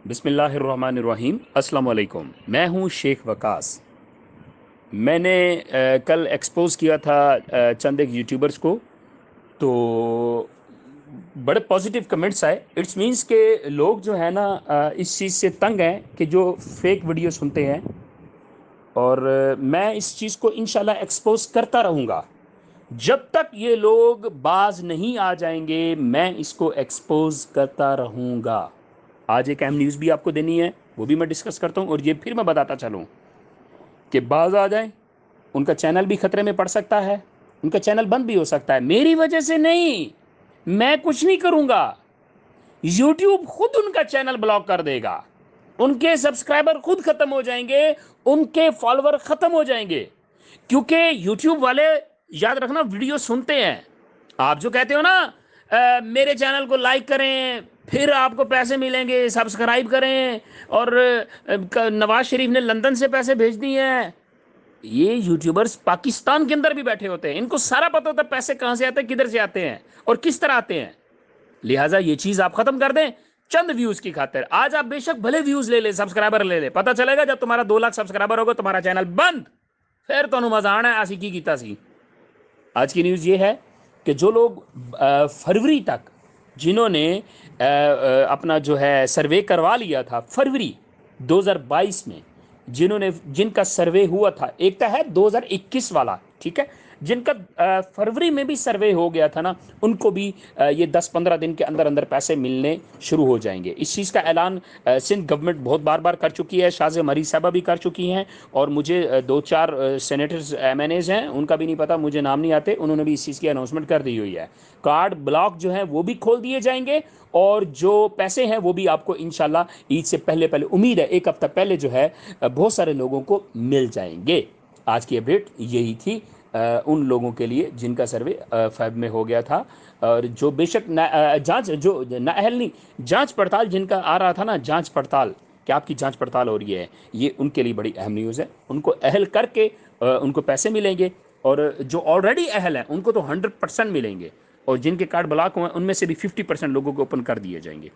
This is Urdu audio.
بسم اللہ الرحمن الرحیم، السلام علیکم۔ میں ہوں شیخ وقاص۔ میں نے کل ایکسپوز کیا تھا چند ایک یوٹیوبرز کو، تو بڑے پازیٹیو کمنٹس آئے۔ اٹس مینس کہ لوگ جو ہے نا اس چیز سے تنگ ہیں کہ جو فیک ویڈیو سنتے ہیں، اور میں اس چیز کو انشاءاللہ ایکسپوز کرتا رہوں گا جب تک یہ لوگ باز نہیں آ جائیں گے۔ میں اس کو ایکسپوز کرتا رہوں گا۔ آج ایک اہم نیوز بھی آپ کو دینی ہے، وہ بھی میں ڈسکس کرتا ہوں، اور یہ پھر میں بتاتا چلوں کہ باز آ جائیں، ان کا چینل بھی خطرے میں پڑ سکتا ہے، ان کا چینل بند بھی ہو سکتا ہے، میری وجہ سے نہیں۔ میں کچھ نہیں کروں گا، یوٹیوب خود ان کا چینل بلاک کر دے گا، ان کے سبسکرائبر خود ختم ہو جائیں گے، ان کے فالوور ختم ہو جائیں گے، کیونکہ یوٹیوب والے یاد رکھنا ویڈیو سنتے ہیں۔ آپ جو کہتے ہو نا میرے چینل کو لائک کریں پھر آپ کو پیسے ملیں گے، سبسکرائب کریں، اور نواز شریف نے لندن سے پیسے بھیج دیے ہیں، یہ یوٹیوبرز پاکستان کے اندر بھی بیٹھے ہوتے ہیں، ان کو سارا پتہ ہوتا ہے پیسے کہاں سے آتے ہیں، کدھر سے آتے ہیں، اور کس طرح آتے ہیں۔ لہٰذا یہ چیز آپ ختم کر دیں چند ویوز کی خاطر۔ آج آپ بے شک بھلے ویوز لے لیں، سبسکرائبر لے لیں، پتہ چلے گا جب تمہارا 2 لاکھ سبسکرائبر ہوگا تمہارا چینل بند، پھر تو مزہ آنا ہے، ایسی کی کیتا سی۔ آج کی نیوز یہ ہے کہ جو لوگ فروری تک جنہوں نے اپنا جو ہے سروے کروا لیا تھا فروری 2022 میں، جن کا سروے ہوا تھا، ایک تو ہے 2021 والا، ٹھیک ہے، جن کا فروری میں بھی سروے ہو گیا تھا نا، ان کو بھی یہ 10-15 دن کے اندر اندر پیسے ملنے شروع ہو جائیں گے۔ اس چیز کا اعلان سندھ گورنمنٹ بہت بار بار کر چکی ہے، شاہ مری صاحبہ بھی کر چکی ہیں، اور مجھے 2-4 سینیٹرز ایم این ایز ہیں، ان کا بھی نہیں پتہ، مجھے نام نہیں آتے، انہوں نے بھی اس چیز کی اناؤنسمنٹ کر دی ہوئی ہے۔ کارڈ بلاک جو ہیں وہ بھی کھول دیے جائیں گے، اور جو پیسے ہیں وہ بھی آپ کو انشاءاللہ عید سے پہلے امید ہے 1 ہفتہ پہلے جو ہے بہت سارے لوگوں کو مل جائیں گے۔ آج کی اپڈیٹ یہی تھی ان لوگوں کے لیے جن کا سروے فیب میں ہو گیا تھا، اور جو بے شک جانچ جو نااہل نہیں، جانچ پڑتال جن کا آ رہا تھا نا، جانچ پڑتال کہ آپ کی جانچ پڑتال ہو رہی ہے، یہ ان کے لیے بڑی اہم نیوز ہے۔ ان کو اہل کر کے ان کو پیسے ملیں گے، اور جو آلریڈی اہل ہیں ان کو تو 100% ملیں گے، اور جن کے کارڈ بلاک ہوئے ہیں ان میں سے بھی 50% لوگوں کو اوپن کر دیے جائیں گے۔